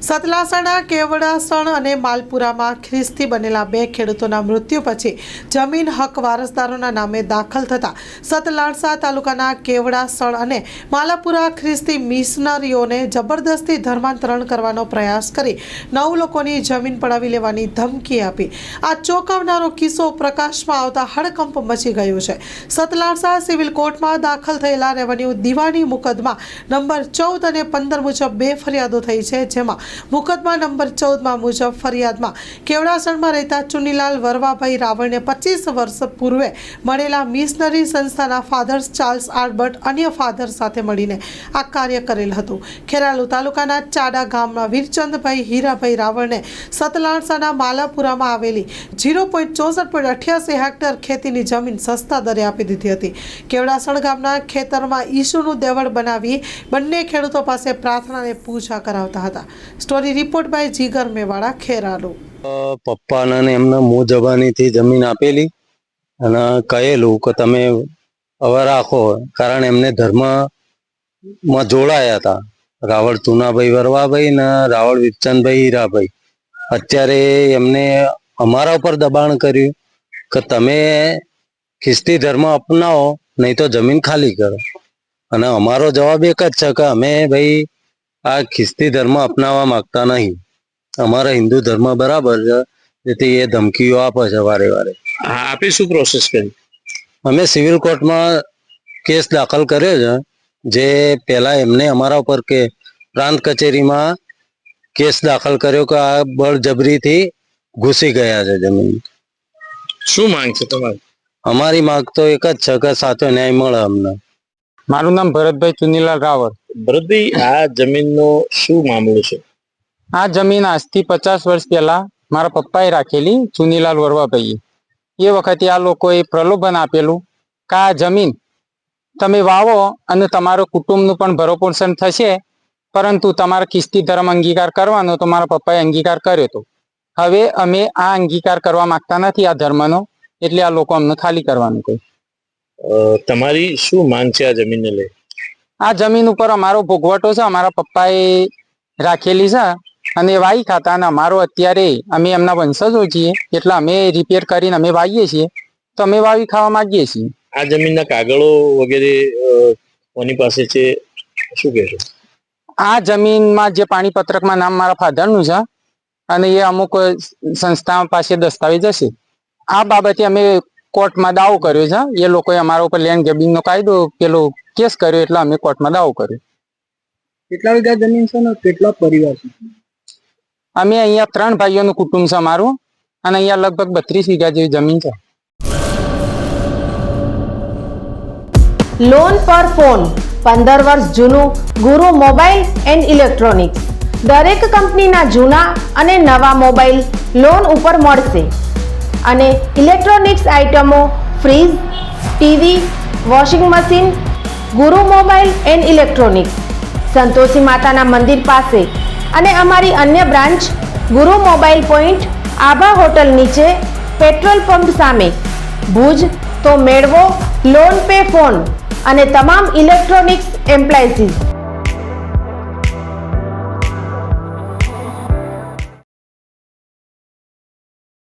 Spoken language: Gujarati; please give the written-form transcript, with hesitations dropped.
સતલાસણા કેવડાસણ અને માલપુરામાં ખ્રિસ્તી બનેલા બે ખેડૂતોના મૃત્યુ પછી જમીન હક વારસદારોના નામે દાખલ થતા સતલાસણા તાલુકાના કેવડાસણ અને માલપુરા ખ્રિસ્તી મિશનરીઓને જબરદસ્તી ધર્માંતરણ કરવાનો પ્રયાસ કરી 9 લોકોની જમીન પડાવી લેવાની ધમકી આપી આ ચોંકાવનારો કિસ્સો પ્રકાશમાં આવતા હડકંપ મચી ગયો છે। સતલાસણા સિવિલ કોર્ટમાં દાખલ થયેલા રેવન્યુ દીવાની મુકદ્દમા નંબર 14 અને 15 મુજબ બે ફરિયાદો થઈ છે, જેમાં મુકદ્દમા નંબર 14 મુજબ ફરિયાદમાં કેવડાસણમાં રહેતા ચુનીલાલ વરવાભાઈ રાવળને 25 વર્ષ પૂર્વે મળેલા મિશનરી સંસ્થાના ફાધર્સ ચાર્લ્સ આલ્બર્ટ અન્ય ફાધર સાથે મળીને આ કાર્ય કરેલ હતું। ખેરાલુ તાલુકાના ચાડા ગામના વીરચંદભાઈ હીરાભાઈ રાવળને સતલાસણાના માલપુરામાં આવેલી 0.64.88 હેક્ટર ખેતીની જમીન સસ્તા દરે આપી દીધી હતી। કેવડાસણ ગામના ખેતરમાં ઈસુનું દેવળ બનાવી બંને ખેડૂતો પાસે પ્રાર્થના અને પૂજા કરાવતા હતા। સ્ટોરી રિપોર્ટ બાય જીગર મેવાડા, ખેરાલુ। પપ્પાને એમના મોં જબાનીથી જમીન આપેલી અને કહેલું કે તમે હવે રાખો, કારણ એમને ધર્મમાં જોડાયા હતા। રાવળ ચુનાભાઈ વરવાભાઈ ને રાવળ વીરચંદભાઈ હીરાભાઈ। અત્યારે એમને અમારા ઉપર દબાણ કર્યું કે તમે ખ્રિસ્તી ધર્મ અપનાવો, નહીં તો જમીન ખાલી કરો। અને અમારો જવાબ એક જ છે કે અમે ભાઈ આ ખ્રિસ્તી ધર્મ અપનાવવા માંગતા નહીં, અમારા હિન્દુ ધર્મ બરાબર છે, જેથી એ ધમકીઓ આપે છે વારે વારે। આપે શું પ્રોસેસ કરી? અમે સિવિલ કોર્ટમાં કેસ દાખલ કર્યો છે, જે પહેલા એમને અમારા ઉપર કે પ્રાંત કચેરીમાં કેસ દાખલ કર્યો કે આ બળજબરીથી ઘૂસી ગયા છે જમીન। શું માંગ છે તમારી? અમારી માંગ તો એક જ છે કે સાચો ન્યાય મળે અમને। મારું નામ ભરતભાઈ ચુનીલાલ રાવળ। ભરતભાઈ, આ જમીનનો શું મામલો છે? આ જમીન આજથી 50 વર્ષ પહેલા મારા પપ્પાએ રાખેલી, ચુનીલાલ વરવાભાઈએ। એ વખતે આ લોકોએ પ્રલોભન આપેલું કે આ જમીન તમે વાવો અને તમારો કુટુંબનું પણ ભરોપોષણ થશે, પરંતુ તમારે ખ્રિસ્તી ધર્મ અંગીકાર કરવાનો તો મારા પપ્પાએ અંગીકાર કર્યો હતો। હવે અમે આ અંગીકાર કરવા માંગતા નથી આ ધર્મનો, એટલે આ લોકો અમને ખાલી કરવાનું કહ્યું। તમારી શું માંગ છે આ જમીનને લઈ? આ જમીન ઉપર અમારો ભોગવટો છે, અમારા પપ્પાએ રાખેલી છે અને વાઈ ખાતા, અને અમારો અત્યારે અમે એમના વંશજો છીએ, એટલે અમે રિપેર કરીને અમે વાવીએ છીએ, તો અમે વાવી ખાવા માંગીએ છીએ। આ જમીનના કાગળો વગેરે કોની પાસે છે, શું કહેશો? આ જમીનમાં જે પાણીપત્રકમાં નામ મારા ફાધરનું છે અને એ અમુક સંસ્થા પાસે દસ્તાવેજ હશે। આ બાબતે અમે કોર્ટમાં દાવો કર્યો છે। એ લોકોએ અમારા ઉપર લેન્ડ ગ્રેબિંગનો કાયદો પેલો કેસ કર્યો, એટલે અમે કોર્ટમાં દાવો કર્યો। કેટલા વીઘા જમીન છે ને કેટલા પરિવાર છે? અમે અહીંયા 3 ભાઈઓનું કુટુંબ છે અમારું, અને અહીંયા લગભગ 32 વીઘા જેવી જમીન છે। લોન પર ફોન 15 વર્ષ જૂનું ગુરુ મોબાઈલ એન્ડ ઇલેક્ટ્રોનિક્સ। દરેક કંપનીના જૂના અને નવા મોબાઈલ લોન ઉપર મળશે, અને ઇલેક્ટ્રોનિક્સ આઇટમો ફ્રીજ, ટીવી, વોશિંગ મશીન। ગુરુ મોબાઈલ એન્ડ ઇલેક્ટ્રોનિક્સ સંતોષી માતાના મંદિર પાસે અને અમારી અન્ય બ્રાન્ચ ગુરુ મોબાઈલ પોઈન્ટ આભા હોટલ નીચે, પેટ્રોલ પંપ સામે, ભુજ। તો મેળવો લોન પે ફોન અને તમામ ઇલેક્ટ્રોનિક્સ એપ્લાયન્સીસ।